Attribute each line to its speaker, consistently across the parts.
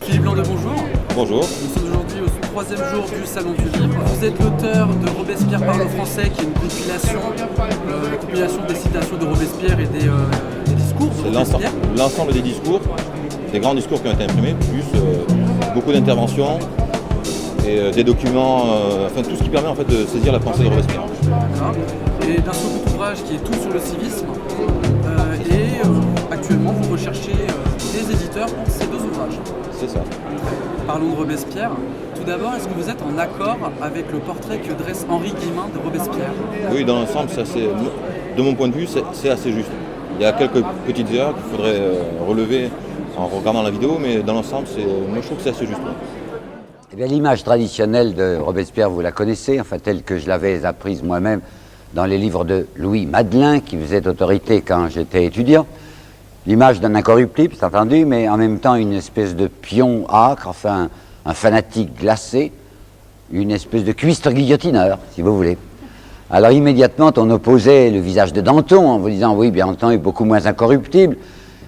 Speaker 1: Philippe Landeux, bonjour.
Speaker 2: Bonjour.
Speaker 1: Nous sommes aujourd'hui au troisième jour du Salon du Livre. Vous êtes l'auteur de Robespierre parle au français, qui est une compilation des citations de Robespierre et des discours.
Speaker 2: C'est l'ensemble des discours, des grands discours qui ont été imprimés, plus beaucoup d'interventions et des documents, enfin tout ce qui permet en fait de saisir la pensée de Robespierre.
Speaker 1: D'accord. Et d'un second ouvrage qui est tout sur le civisme. Actuellement, vous recherchez des éditeurs pour ces deux ouvrages.
Speaker 2: C'est ça.
Speaker 1: Parlons de Robespierre. Tout d'abord, est-ce que vous êtes en accord avec le portrait que dresse Henri Guillemin de Robespierre?
Speaker 2: Oui, dans l'ensemble, de mon point de vue, c'est assez juste. Il y a quelques petites erreurs qu'il faudrait relever en regardant la vidéo, mais dans l'ensemble, moi je trouve que c'est assez juste.
Speaker 3: Eh bien, l'image traditionnelle de Robespierre, vous la connaissez, enfin telle que je l'avais apprise moi-même dans les livres de Louis Madelin, qui faisait autorité quand j'étais étudiant. L'image d'un incorruptible, c'est entendu, mais en même temps une espèce de pion âcre, enfin un fanatique glacé, une espèce de cuistre guillotineur, si vous voulez. Alors immédiatement, on opposait le visage de Danton en vous disant, oui, bien Danton est beaucoup moins incorruptible,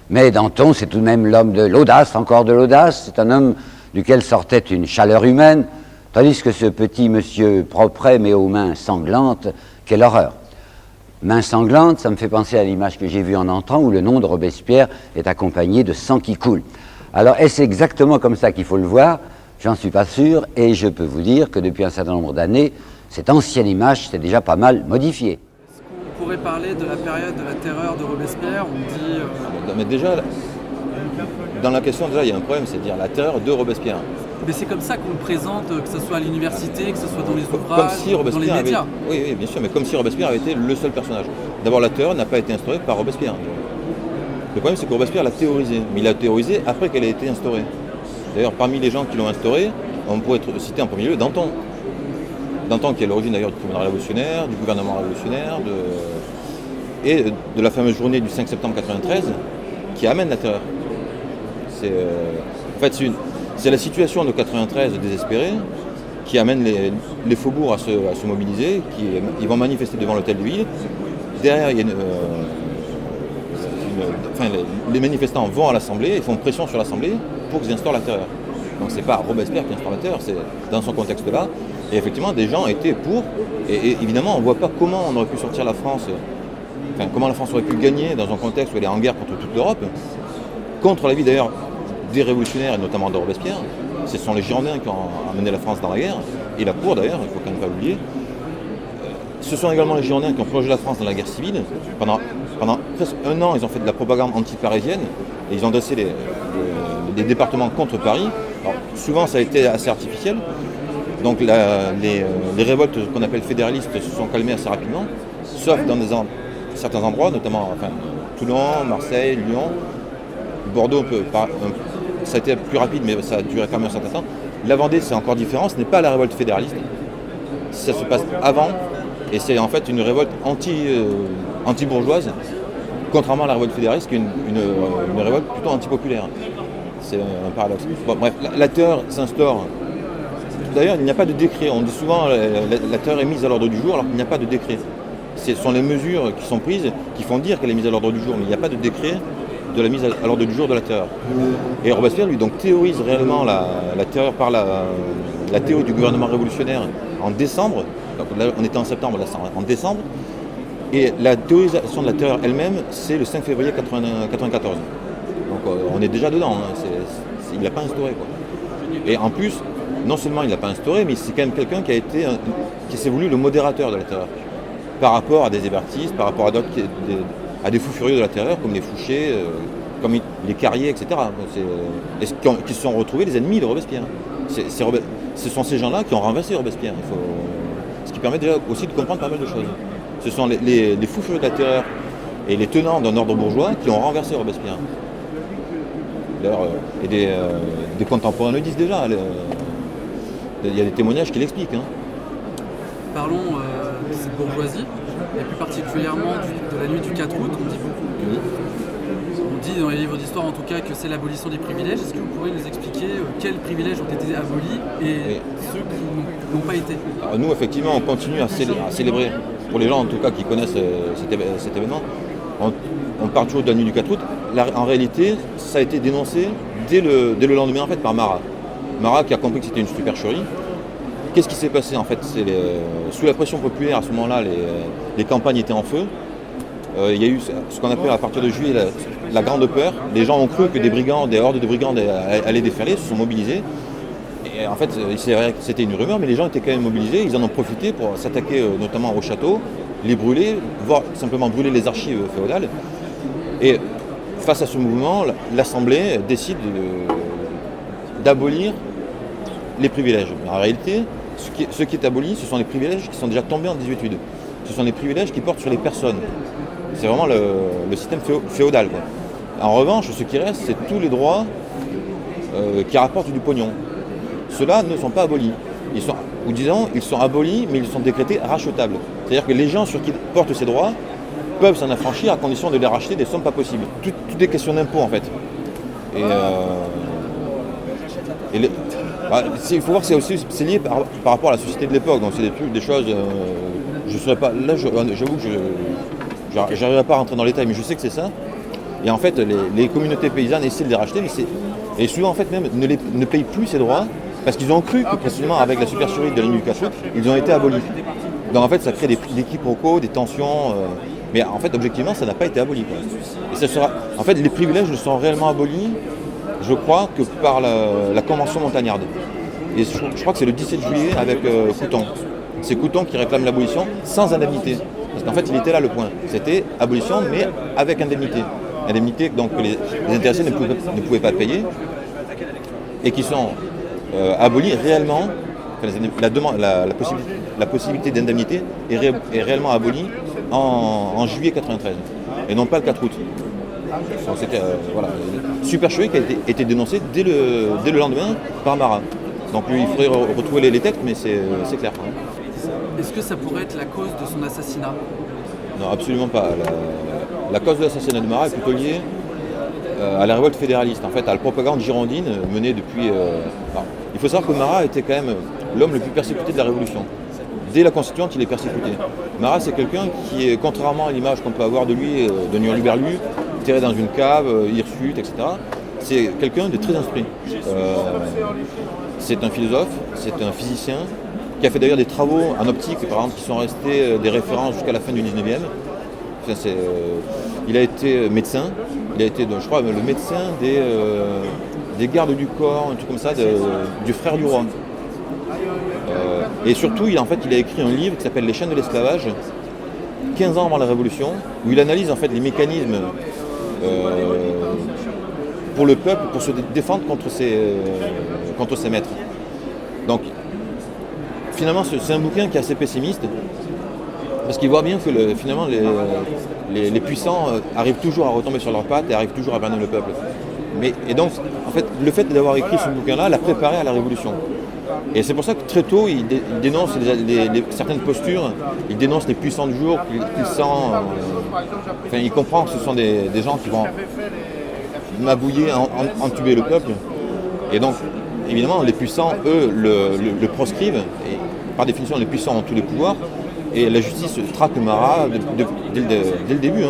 Speaker 3: mais Danton, c'est tout de même l'homme de l'audace, encore de l'audace, c'est un homme duquel sortait une chaleur humaine, tandis que ce petit monsieur propret, mais aux mains sanglantes, quelle horreur. Main sanglante, ça me fait penser à l'image que j'ai vue en entrant où le nom de Robespierre est accompagné de sang qui coule. Alors, est-ce exactement comme ça qu'il faut le voir? J'en suis pas sûr, et je peux vous dire que depuis un certain nombre d'années, cette ancienne image s'est déjà pas mal modifiée.
Speaker 1: Est-ce qu'on pourrait parler de la période de la terreur de Robespierre? On dit...
Speaker 2: Mais déjà, dans la question, déjà, il y a un problème, c'est de dire la terreur de Robespierre.
Speaker 1: Mais c'est comme ça qu'on le présente, que ce soit à l'université, que ce soit dans les ouvrages, dans les médias.
Speaker 2: Oui, bien sûr, mais comme si Robespierre avait été le seul personnage. D'abord, la terreur n'a pas été instaurée par Robespierre. Le problème, c'est que Robespierre l'a théorisée, mais il l'a théorisée après qu'elle ait été instaurée. D'ailleurs, parmi les gens qui l'ont instaurée, on pourrait citer en premier lieu Danton. Danton qui est à l'origine d'ailleurs du tribunal révolutionnaire, du gouvernement révolutionnaire, et de la fameuse journée du 5 septembre 1993 qui amène la terreur. C'est la situation de 93 désespérée qui amène les faubourgs à se mobiliser, ils vont manifester devant l'hôtel de ville. Derrière, il y a les manifestants vont à l'Assemblée, ils font pression sur l'Assemblée pour qu'ils instaurent la terreur. Donc c'est pas Robespierre qui instaure la terreur, c'est dans son contexte-là. Et effectivement, des gens étaient pour. Et évidemment, on ne voit pas comment on aurait pu sortir la France, comment la France aurait pu gagner dans un contexte où elle est en guerre contre toute l'Europe, contre l'avis d'ailleurs des révolutionnaires et notamment de Robespierre. Ce sont les Girondins qui ont amené la France dans la guerre, et la cour d'ailleurs, il ne faut quand même pas l'oublier. Ce sont également les Girondins qui ont plongé la France dans la guerre civile. Pendant presque un an, ils ont fait de la propagande anti-parisienne, et ils ont dressé des départements contre Paris. Alors, souvent, ça a été assez artificiel. Donc les révoltes qu'on appelle fédéralistes se sont calmées assez rapidement, sauf dans certains endroits, notamment Toulon, Marseille, Lyon, Bordeaux, ça a été plus rapide, mais ça a duré quand même un certain temps. La Vendée, c'est encore différent, ce n'est pas la révolte fédéraliste. Ça se passe avant, et c'est en fait une révolte anti-bourgeoise, contrairement à la révolte fédéraliste, qui est une révolte plutôt antipopulaire. C'est un paradoxe. Bon, bref, la terreur s'instaure. D'ailleurs, il n'y a pas de décret. On dit souvent la terreur est mise à l'ordre du jour, alors qu'il n'y a pas de décret. Ce sont les mesures qui sont prises qui font dire qu'elle est mise à l'ordre du jour, mais il n'y a pas de décret de la mise à l'ordre du jour de la terreur. Et Robespierre, lui, donc théorise réellement la terreur par la théorie du gouvernement révolutionnaire en décembre. Donc là, on était en septembre, là, en décembre. Et la théorisation de la terreur elle-même, c'est le 5 février 1994. Donc on est déjà dedans. Il ne l'a pas instauré, quoi. Et en plus, non seulement il ne l'a pas instauré, mais c'est quand même quelqu'un qui s'est voulu le modérateur de la terreur. Par rapport à des hébertistes, par rapport à d'autres, à des fous furieux de la terreur, comme les Fouché, comme les Carrier, etc. Qui se sont retrouvés les ennemis de Robespierre. Ce sont ces gens-là qui ont renversé Robespierre. Ce qui permet déjà aussi de comprendre pas mal de choses. Ce sont les fous furieux de la terreur et les tenants d'un ordre bourgeois qui ont renversé Robespierre. D'ailleurs, et des contemporains le disent déjà. Il y a des témoignages qui l'expliquent.
Speaker 1: Parlons de cette bourgeoisie, et plus particulièrement de la nuit du 4 août. On dit dans les livres d'histoire en tout cas que c'est l'abolition des privilèges. Est-ce que vous pourriez nous expliquer quels privilèges ont été abolis et ceux qui n'ont pas été?
Speaker 2: Alors nous, effectivement, on continue à célébrer, pour les gens en tout cas qui connaissent cet événement, on parle toujours de la nuit du 4 août. En réalité, ça a été dénoncé dès le lendemain en fait par Marat. Marat qui a compris que c'était une supercherie. Qu'est-ce qui s'est passé en fait? Sous la pression populaire à ce moment-là, les campagnes étaient en feu. Il y a eu ce qu'on appelle à partir de juillet la grande peur. Les gens ont cru que des hordes de brigands allaient déferler, se sont mobilisés. Et en fait, c'est vrai que c'était une rumeur, mais les gens étaient quand même mobilisés. Ils en ont profité pour s'attaquer notamment au château, les brûler, voire simplement brûler les archives féodales. Et face à ce mouvement, l'Assemblée décide d'abolir les privilèges. En réalité, ce qui est aboli, ce sont les privilèges qui sont déjà tombés en désuétude. Ce sont les privilèges qui portent sur les personnes. C'est vraiment le système féodal, quoi. En revanche, ce qui reste, c'est tous les droits qui rapportent du pognon. Ceux-là ne sont pas abolis. Ils sont abolis, mais ils sont décrétés rachetables. C'est-à-dire que les gens sur qui portent ces droits peuvent s'en affranchir à condition de les racheter des sommes pas possibles. Tout est question d'impôt, en fait. Il faut voir que c'est lié par rapport à la société de l'époque. Donc c'est des choses. Je ne saurais pas. Là, j'avoue que je n'arriverai pas à rentrer dans les détails, mais je sais que c'est ça. Et en fait, les communautés paysannes essaient de les racheter, et souvent en fait même ne payent plus ces droits parce qu'ils ont cru que précisément avec la supercherie de la ligne du 4 août, ils ont été abolis. Donc en fait, ça crée des quiproquos, des tensions. Mais en fait, objectivement, ça n'a pas été aboli, quoi. Et en fait, les privilèges ne sont réellement abolis, je crois, que par la Convention montagnarde. Et je crois que c'est le 17 juillet avec Couthon. C'est Couthon qui réclame l'abolition sans indemnité. Parce qu'en fait, il était là le point. C'était abolition, mais avec indemnité. Indemnité donc, que les intéressés ne pouvaient pas payer et qui sont abolis réellement. La possibilité d'indemnité est réellement abolie en juillet 93 et non pas le 4 août. Donc, c'était supercherie qui a été dénoncée dès le lendemain par Marat. Donc il faudrait retrouver les textes, mais c'est clair.
Speaker 1: Est-ce que ça pourrait être la cause de son assassinat?
Speaker 2: Non, absolument pas. La cause de l'assassinat de Marat est plutôt liée à la révolte fédéraliste, en fait, à la propagande girondine menée depuis... il faut savoir que Marat était quand même l'homme le plus persécuté de la Révolution. Dès la Constituante, il est persécuté. Marat, c'est quelqu'un qui est, contrairement à l'image qu'on peut avoir de lui, de hurluberlu, terré dans une cave, hirsute, etc., c'est quelqu'un de très instruit. C'est un philosophe, c'est un physicien, qui a fait d'ailleurs des travaux en optique, par exemple, qui sont restés des références jusqu'à la fin du 19e. Il a été médecin, il a été, je crois, le médecin des gardes du corps, un truc comme ça, du frère du roi. Et surtout, il a écrit un livre qui s'appelle Les chaînes de l'esclavage, 15 ans avant la Révolution, où il analyse en fait les mécanismes pour le peuple, pour se défendre contre ses maîtres. Donc, finalement, c'est un bouquin qui est assez pessimiste, parce qu'il voit bien que finalement les puissants arrivent toujours à retomber sur leurs pattes et arrivent toujours à berner le peuple. Et donc, en fait, le fait d'avoir écrit ce bouquin-là l'a préparé à la Révolution. Et c'est pour ça que très tôt, il dénonce certaines postures, il dénonce les puissants du jour, il comprend que ce sont des gens qui vont mabouiller, entuber le peuple. Et donc, évidemment, les puissants, eux, le proscrivent. Et par définition, les puissants ont tous les pouvoirs. Et la justice traque Marat dès le début,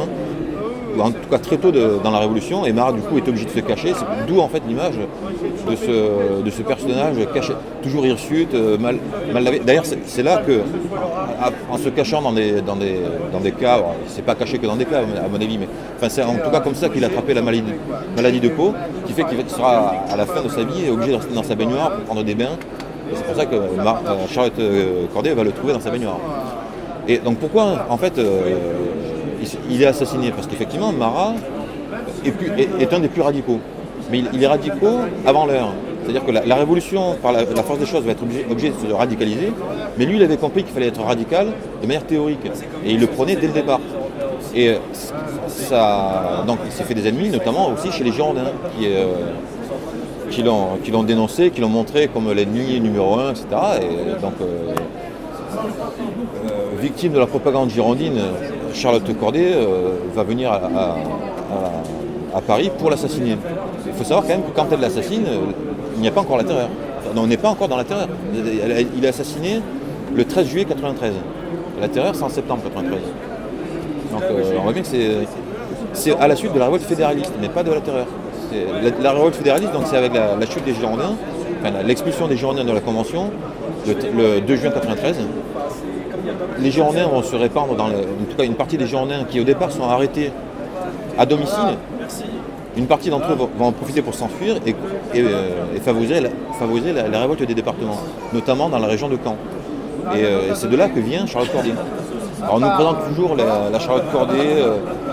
Speaker 2: ou en tout cas très tôt dans la Révolution. Et Marat, du coup, est obligé de se cacher. D'où, en fait, l'image de ce personnage caché, toujours hirsute, mal lavé. D'ailleurs, c'est là que, en se cachant dans des caves, il ne s'est pas caché que dans des caves, à mon avis, mais c'est en tout cas comme ça qu'il a attrapé la maladie de peau, qui fait qu'il sera, à la fin de sa vie, obligé de rester dans sa baignoire pour prendre des bains. Et c'est pour ça que Charlotte Corday va le trouver dans sa baignoire. Et donc pourquoi, en fait, il est assassiné? Parce qu'effectivement, Marat est un des plus radicaux. Mais il est radicaux avant l'heure. C'est-à-dire que la Révolution, par la force des choses, va être obligée de se radicaliser. Mais lui, il avait compris qu'il fallait être radical de manière théorique. Et il le prenait dès le départ. Et donc il s'est fait des ennemis, notamment aussi chez les Girondins, qui l'ont dénoncé, qui l'ont montré comme l'ennemi numéro 1, etc. Et donc, victime de la propagande girondine, Charlotte Corday va venir à Paris pour l'assassiner. Il faut savoir quand même que quand elle l'assassine, il n'y a pas encore la terreur. On n'est pas encore dans la terreur. Il est assassiné le 13 juillet 93. La terreur, c'est en septembre 93. Donc on voit bien que c'est à la suite de la révolte fédéraliste, mais pas de la terreur. La révolte fédéraliste, donc c'est avec la chute des Girondins, enfin, l'expulsion des Girondins de la Convention, le 2 juin 1993. Les Girondins vont se répandre en tout cas une partie des Girondins qui au départ sont arrêtés à domicile. Une partie d'entre eux vont en profiter pour s'enfuir et favoriser la révolte des départements, notamment dans la région de Caen. Et c'est de là que vient Charlotte Corday. Alors on nous présente toujours la Charlotte Corday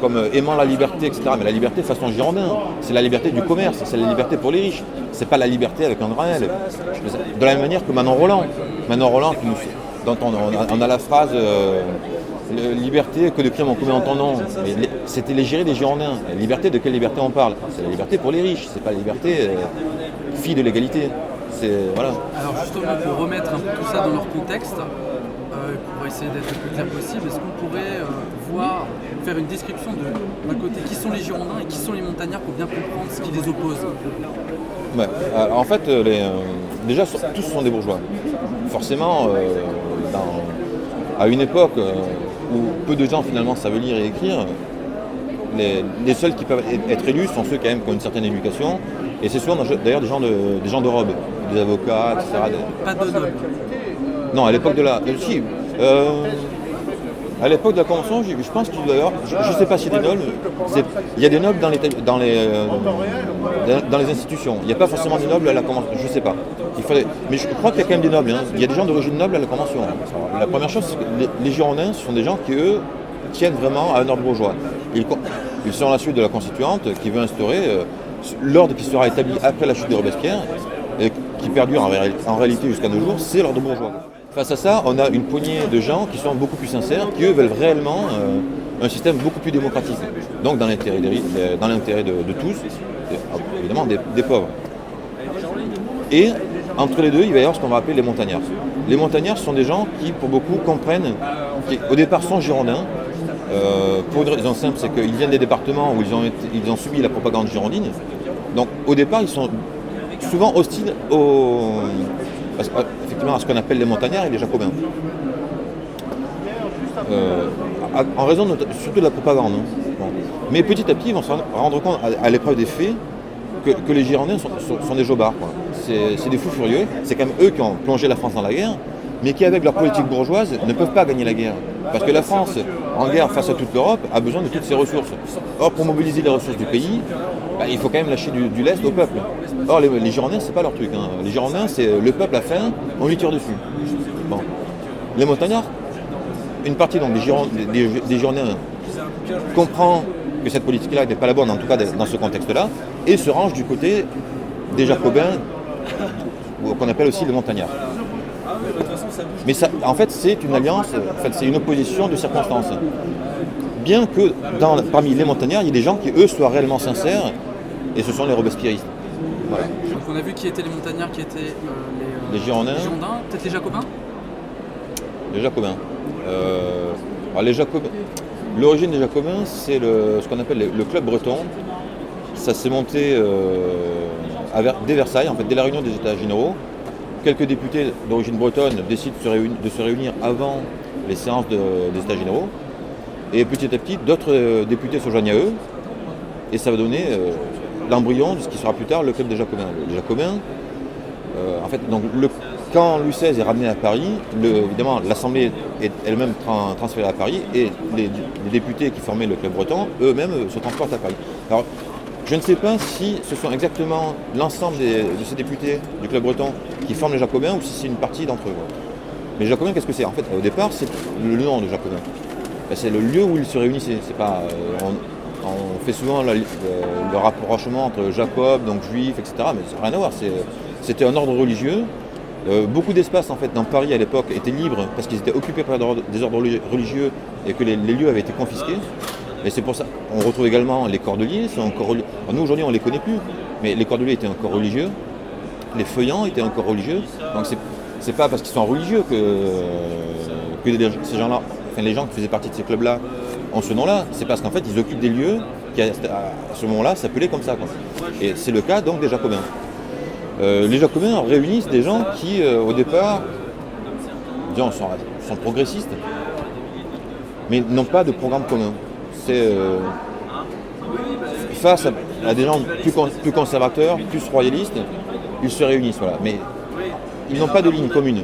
Speaker 2: comme aimant la liberté, etc. Mais la liberté façon Girondin, c'est la liberté du commerce, c'est la liberté pour les riches. C'est pas la liberté avec un grand L. De la même manière que Manon Roland. Dont on a la phrase liberté, que de crimes ont commis en ton nom. Mais c'était l'égérie des Girondins. La liberté, de quelle liberté on parle? C'est la liberté pour les riches, c'est pas la liberté fille de l'égalité. Voilà.
Speaker 1: Alors justement, pour remettre un peu tout ça dans leur contexte, pour essayer d'être le plus clair possible, est-ce qu'on pourrait faire une description d'un côté qui sont les Girondins et qui sont les montagnards pour bien comprendre ce qui les oppose?
Speaker 2: Ouais. En fait, déjà, tous sont des bourgeois. Forcément, à une époque où peu de gens finalement savent lire et écrire, les seuls qui peuvent être élus sont ceux quand même qui ont une certaine éducation, et c'est souvent d'ailleurs des gens de robe, des avocats, etc.
Speaker 1: Pas de nobles.
Speaker 2: Non, à l'époque de la... Si, à l'époque de la Convention, je pense qu'il d'ailleurs, je ne sais pas s'il y a des nobles, il y a des nobles dans les institutions. Il n'y a pas forcément des nobles à la Convention, je ne sais pas. Mais je crois qu'il y a quand même des nobles. Hein. Il y a des gens d'origine noble à la Convention. La première chose, c'est que les Girondins, ce sont des gens qui, eux, tiennent vraiment à un ordre bourgeois. Ils sont à la suite de la Constituante qui veut instaurer l'ordre qui sera établi après la chute de Robespierre et qui perdure en réalité jusqu'à nos jours, c'est l'ordre bourgeois. Face à ça, on a une poignée de gens qui sont beaucoup plus sincères, qui eux veulent réellement un système beaucoup plus démocratique. Donc dans l'intérêt de tous, et, évidemment des pauvres. Et entre les deux, il va y avoir ce qu'on va appeler les montagnards. Les montagnards sont des gens qui, pour beaucoup, comprennent, qui au départ sont girondins, pour une raison simple, c'est qu'ils viennent des départements où ils ont subi la propagande girondine. Donc au départ, ils sont souvent hostiles effectivement à ce qu'on appelle les montagnards et les jacobins. En raison surtout de la propagande. Hein. Bon. Mais petit à petit, ils vont se rendre compte à l'épreuve des faits que les Girondins sont des jobards. C'est des fous furieux. C'est quand même eux qui ont plongé la France dans la guerre, mais qui, avec leur politique bourgeoise, ne peuvent pas gagner la guerre. Parce que la France, en guerre face à toute l'Europe, a besoin de toutes ses ressources. Or, pour mobiliser les ressources du pays, il faut quand même lâcher du lest au peuple. Or, les Girondins, c'est pas leur truc. Hein. Les Girondins, c'est le peuple a faim, on lui tire dessus. Bon. Les montagnards, une partie donc, des Girondins comprend que cette politique-là n'est pas la bonne, en tout cas dans ce contexte-là, et se range du côté des Jacobins, qu'on appelle aussi les montagnards. Mais ça, en fait, c'est une alliance, c'est une opposition de circonstances. Bien que parmi les montagnards, il y ait des gens qui, eux, soient réellement sincères, et ce sont les robespierristes. Voilà.
Speaker 1: Donc on a vu qui étaient les montagnards, qui étaient
Speaker 2: les Girondins.
Speaker 1: Peut-être les Jacobins.
Speaker 2: Les Jacobins. L'origine des Jacobins, c'est ce qu'on appelle le club breton. Ça s'est monté dès Versailles, en fait, dès la réunion des États généraux. Quelques députés d'origine bretonne décident de se réunir avant les séances des États généraux. Et petit à petit, d'autres députés se joignent à eux. Et ça va donner l'embryon de ce qui sera plus tard le club des Jacobins. Les Jacobins, en fait, donc, quand Louis XVI est ramené à Paris, évidemment, l'Assemblée est elle-même transférée à Paris et les députés qui formaient le club breton, eux-mêmes, se transportent à Paris. Alors, je ne sais pas si ce sont exactement l'ensemble de ces députés du club breton qui forment les Jacobins ou si c'est une partie d'entre eux. Mais les Jacobins, qu'est-ce que c'est? En fait, au départ, c'est le nom de Jacobins. C'est le lieu où ils se réunissaient. C'est pas, on fait souvent le rapprochement entre Jacob, donc juif, etc. Mais ça n'a rien à voir. C'était un ordre religieux. Beaucoup d'espaces en fait dans Paris à l'époque étaient libres parce qu'ils étaient occupés par des ordres religieux et que les lieux avaient été confisqués. Et c'est pour ça qu'on retrouve également les cordeliers. Nous aujourd'hui on ne les connaît plus, mais les cordeliers étaient un corps religieux, les feuillants étaient un corps religieux. Donc c'est pas parce qu'ils sont religieux que ces gens-là, enfin les gens qui faisaient partie de ces clubs-là ont ce nom-là. C'est parce qu'en fait ils occupent des lieux qui à ce moment-là s'appelaient comme ça, quoi. Et c'est le cas donc des Jacobins. Les Jacobins réunissent des gens qui, au départ, disons, sont progressistes, mais n'ont pas de programme commun. face à des gens plus conservateurs, plus royalistes, ils se réunissent. Voilà. Mais ils n'ont pas de ligne commune.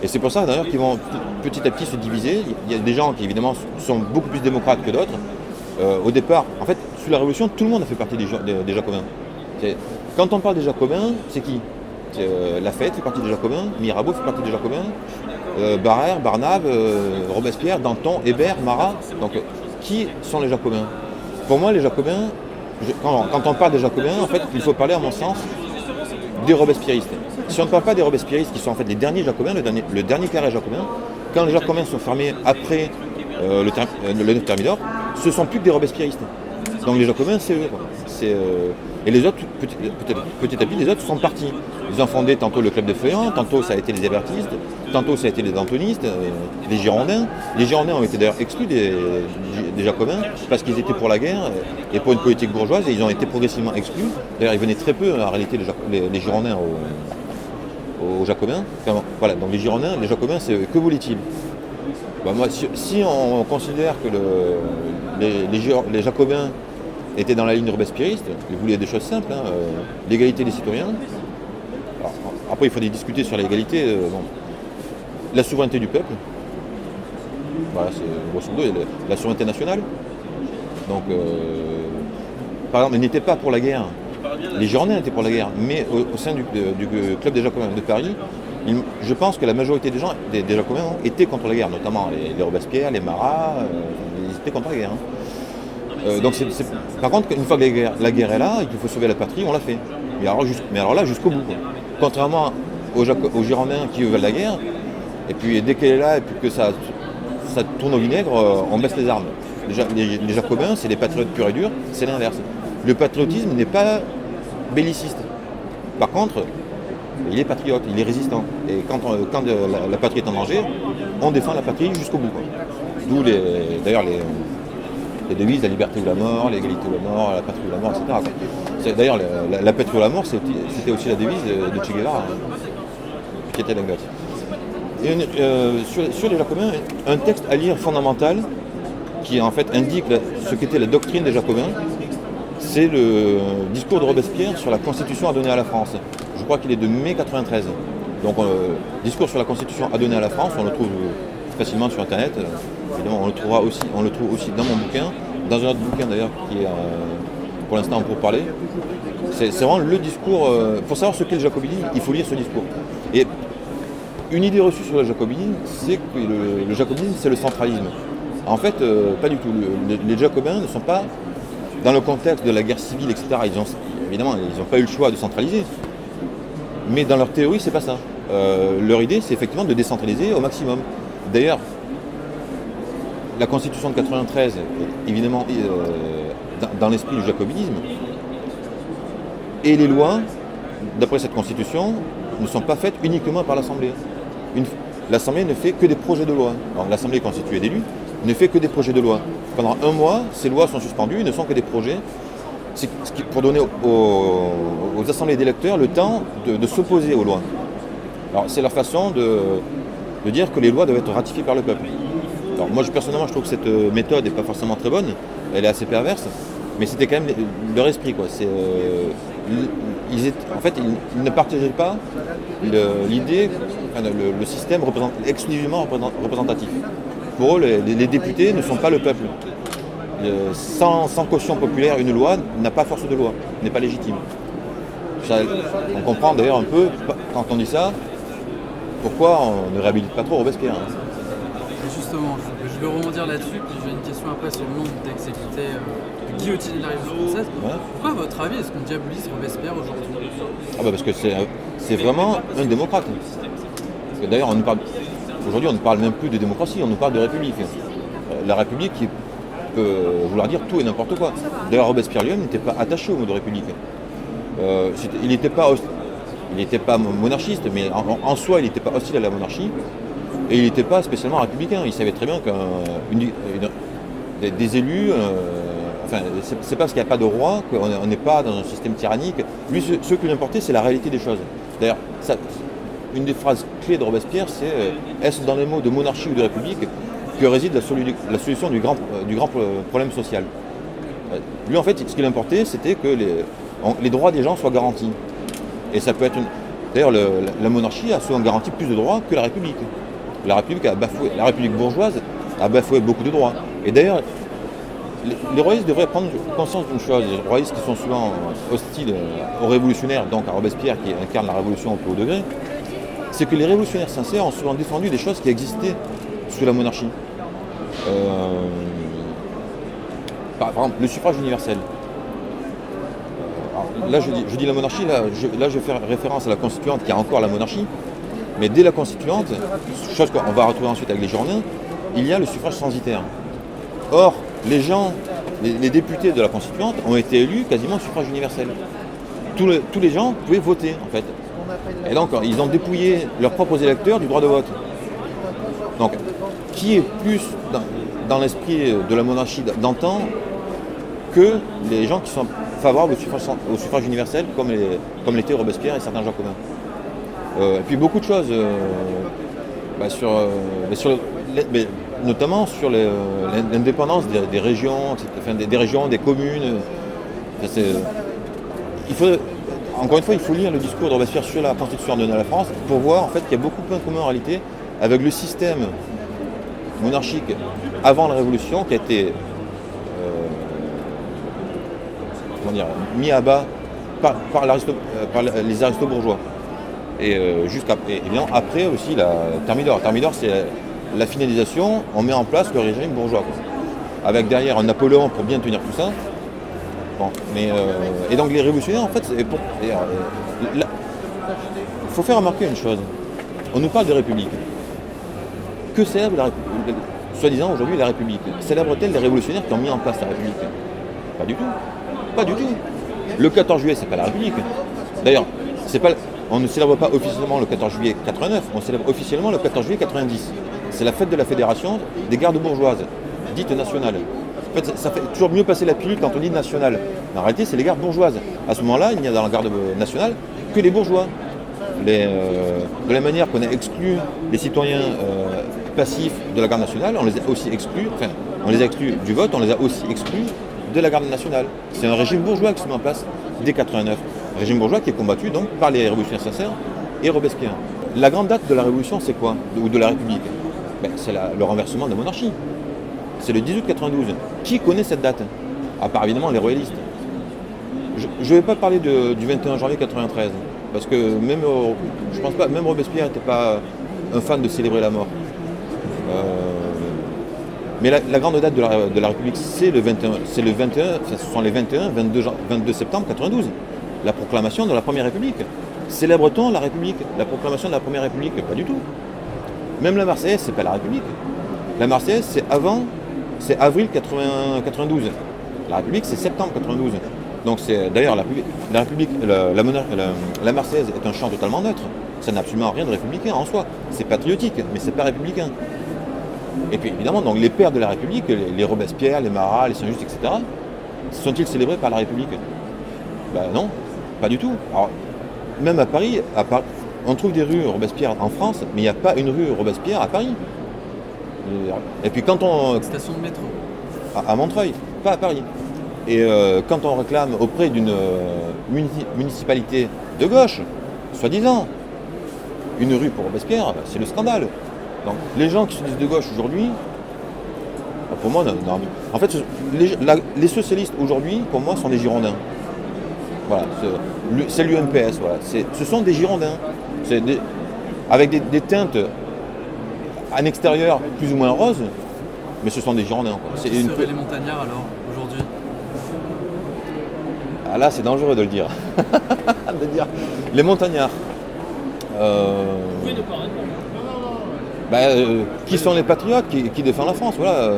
Speaker 2: Et c'est pour ça d'ailleurs qu'ils vont petit à petit se diviser. Il y a des gens qui évidemment sont beaucoup plus démocrates que d'autres. Au départ, en fait, sous la Révolution, tout le monde a fait partie des Jacobins. Quand on parle des Jacobins, c'est qui? Lafayette fait partie des Jacobins, Mirabeau fait partie des Jacobins, Barrère, Barnave, Robespierre, Danton, Hébert, Marat. Donc, qui sont les Jacobins? Pour moi, les Jacobins, quand on parle des Jacobins, en fait, il faut parler, à mon sens, des Robespierristes. Si on ne parle pas des Robespierristes, qui sont en fait les derniers Jacobins, le dernier carré jacobin, quand les Jacobins sont fermés après le Thermidor, ce ne sont plus que des Robespierristes. Donc les Jacobins, c'est eux. Et les autres, petit à petit, les autres sont partis. Ils ont fondé tantôt le Club des Feuillants, tantôt ça a été les Hébertistes, tantôt ça a été les Dantonistes, les Girondins. Les Girondins ont été d'ailleurs exclus des Jacobins parce qu'ils étaient pour la guerre et pour une politique bourgeoise, et ils ont été progressivement exclus. D'ailleurs, ils venaient très peu, en réalité, les Girondins aux Jacobins. Enfin, voilà, donc les Girondins, les Jacobins, que voulaient-ils? Moi, si on considère que les Jacobins étaient dans la ligne robespierriste, ils voulaient des choses simples, l'égalité des citoyens. Alors, après, il faut discuter sur l'égalité. La souveraineté du peuple, voilà, c'est grosso modo la souveraineté nationale. Donc, par exemple, ils n'étaient pas pour la guerre. Les Girondins étaient pour la guerre, mais au sein du Club des Jacobins de Paris, je pense que la majorité des gens, des Jacobins, étaient contre la guerre, notamment les Robespierre, les Marat, ils étaient contre la guerre. Donc par contre, une fois que la guerre est là et qu'il faut sauver la patrie, on l'a fait. Mais alors là, jusqu'au bout. Quoi. Contrairement aux Girondins qui veulent la guerre, et puis dès qu'elle est là et puis que ça tourne au vinaigre, on baisse les armes. Les Jacobins, c'est des patriotes purs et durs, c'est l'inverse. Le patriotisme n'est pas belliciste. Par contre, il est patriote, il est résistant. Et quand la patrie est en danger, on défend la patrie jusqu'au bout. Quoi. D'où d'ailleurs les devises, la liberté ou la mort, l'égalité ou la mort, la patrie ou la mort, etc. D'ailleurs, la patrie ou la mort, c'était aussi la devise de Che Guevara, qui était l'anecdote. Sur les Jacobins, un texte à lire fondamental qui en fait indique ce qu'était la doctrine des Jacobins, c'est le discours de Robespierre sur la Constitution à donner à la France. Je crois qu'il est de mai 93. Donc, discours sur la Constitution à donner à la France, on le trouve facilement sur Internet. Évidemment, on le trouve aussi dans mon bouquin, dans un autre bouquin d'ailleurs qui est pour l'instant pour parler. C'est vraiment le discours. Pour savoir ce qu'est le jacobinisme, il faut lire ce discours. Et une idée reçue sur le jacobinisme, c'est que le jacobinisme, c'est le centralisme. En fait, pas du tout. Les jacobins ne sont pas dans le contexte de la guerre civile, etc. Évidemment, ils n'ont pas eu le choix de centraliser. Mais dans leur théorie, c'est pas ça. Leur idée, c'est effectivement de décentraliser au maximum. D'ailleurs, la Constitution de 93, évidemment, dans l'esprit du jacobinisme, et les lois, d'après cette Constitution, ne sont pas faites uniquement par l'Assemblée. L'Assemblée ne fait que des projets de loi. Alors, l'Assemblée constituée d'élus ne fait que des projets de loi. Pendant un mois, ces lois sont suspendues, ils ne sont que des projets. C'est pour donner aux assemblées d'électeurs le temps de s'opposer aux lois. Alors, c'est leur façon de dire que les lois doivent être ratifiées par le peuple. Alors, moi, personnellement, je trouve que cette méthode n'est pas forcément très bonne, elle est assez perverse, mais c'était quand même leur esprit, quoi. Ils ne partageaient pas l'idée, le système exclusivement représentatif. Pour eux, les députés ne sont pas le peuple. Sans caution populaire, une loi n'a pas force de loi, n'est pas légitime. On comprend d'ailleurs un peu, quand on dit ça, pourquoi on ne réhabilite pas trop Robespierre.
Speaker 1: Justement, je vais rebondir là-dessus, puis j'ai une question après sur le nombre d'exécutés de guillotiner de la Révolution française. Ouais. Pourquoi, à votre avis, est-ce qu'on diabolise Robespierre aujourd'hui?
Speaker 2: Parce que c'est vraiment un démocrate. Parce que d'ailleurs, aujourd'hui, on ne parle même plus de démocratie, on nous parle de république. La république qui peut vouloir dire tout et n'importe quoi. D'ailleurs, Robespierre lui-même n'était pas attaché au mot de république. Il n'était pas monarchiste, mais en soi, il n'était pas hostile à la monarchie. Et il n'était pas spécialement républicain. Il savait très bien que des élus, c'est parce qu'il n'y a pas de roi qu'on n'est pas dans un système tyrannique. Lui, ce qui lui importait, c'est la réalité des choses. D'ailleurs, une des phrases clés de Robespierre, c'est est-ce dans les mots de monarchie ou de république que réside la solution du grand problème social. Lui, en fait, ce qu'il importait, c'était que les droits des gens soient garantis. Et ça peut être D'ailleurs, la monarchie a souvent garanti plus de droits que la République. La République bourgeoise a bafoué beaucoup de droits. Et d'ailleurs, les royalistes devraient prendre conscience d'une chose. Les royalistes qui sont souvent hostiles aux révolutionnaires, donc à Robespierre qui incarne la révolution au plus haut degré, c'est que les révolutionnaires sincères ont souvent défendu des choses qui existaient sous la monarchie. Par exemple, le suffrage universel. Là, je dis la monarchie, là, je vais faire référence à la constituante qui a encore la monarchie, mais dès la constituante, chose qu'on va retrouver ensuite avec les Girondins, il y a le suffrage censitaire. Or, les députés de la constituante ont été élus quasiment au suffrage universel. Tous les gens pouvaient voter, en fait. Et donc, ils ont dépouillé leurs propres électeurs du droit de vote. Donc, qui est plus dans l'esprit de la monarchie d'antan que les gens qui sont favorables au suffrage universel, comme l'était Robespierre et certains jacobins. Et puis beaucoup de choses, notamment sur l'indépendance des régions, des régions, des communes. Encore une fois, il faut lire le discours de Robespierre sur la Constitution de la France pour voir en fait, qu'il y a beaucoup de points communs en réalité avec le système monarchique avant la Révolution qui a été mis à bas par les aristo-bourgeois. Et évidemment, après aussi la Thermidor. Thermidor, c'est la finalisation, on met en place le régime bourgeois. Quoi. Avec derrière un Napoléon pour bien tenir tout ça. Bon, et donc les révolutionnaires, en fait, il faut faire remarquer une chose. On nous parle de République. Que célèbre soi-disant aujourd'hui la République? Célèbre-t-elle les révolutionnaires qui ont mis en place la République? Pas du tout. Pas du tout. Le 14 juillet, c'est pas la République. D'ailleurs, on ne célèbre pas officiellement le 14 juillet 89, on célèbre officiellement le 14 juillet 90. C'est la fête de la Fédération des gardes bourgeoises, dite nationale. En fait, ça fait toujours mieux passer la pilule quand on dit nationale. En réalité, c'est les gardes bourgeoises. À ce moment-là, il n'y a dans la garde nationale que les bourgeois. De la manière qu'on a exclu les citoyens passifs de la garde nationale, on les a aussi exclus, on les a exclus du vote, on les a aussi exclus de la garde nationale. C'est un régime bourgeois qui se met en place dès 89. Un régime bourgeois qui est combattu donc par les révolutionnaires sincères et Robespierre. La grande date de la Révolution, c'est quoi? Ou de la République? C'est le renversement de la monarchie. C'est le 10 août 92. Qui connaît cette date? À part évidemment les royalistes. Je ne vais pas parler du 21 janvier 93, parce que je pense pas, même Robespierre n'était pas un fan de célébrer la mort. Mais la grande date de la République, ce sont les 22 septembre 92, la proclamation de la Première République. Célèbre-t-on la République, la proclamation de la Première République? Pas du tout. Même la Marseillaise, c'est pas la République. La Marseillaise, c'est avril 92. La République, c'est septembre 92. Donc d'ailleurs la Marseillaise est un chant totalement neutre. Ça n'a absolument rien de républicain en soi. C'est patriotique, mais c'est pas républicain. Et puis évidemment, donc, les pères de la République, les Robespierre, les Marat, les Saint-Just, etc., sont-ils célébrés par la République? Non, pas du tout. Alors, même à Paris, on trouve des rues Robespierre en France, mais il n'y a pas une rue Robespierre à Paris. Et puis quand on...
Speaker 1: Station de métro.
Speaker 2: À Montreuil, pas à Paris. Et quand on réclame auprès d'une municipalité de gauche, soi-disant, une rue pour Robespierre, c'est le scandale. Donc les gens qui se disent de gauche aujourd'hui, pour moi, non. En fait, les socialistes aujourd'hui, pour moi, sont des Girondins. Voilà, c'est l'UMPS, voilà. Ce sont des Girondins. Avec des teintes en extérieur plus ou moins roses, mais ce sont des Girondins. Quoi.
Speaker 1: Qui seraient les montagnards alors, aujourd'hui?
Speaker 2: Ah là, c'est dangereux de le dire. De dire. Les montagnards. Qui sont les patriotes qui défendent la France, voilà.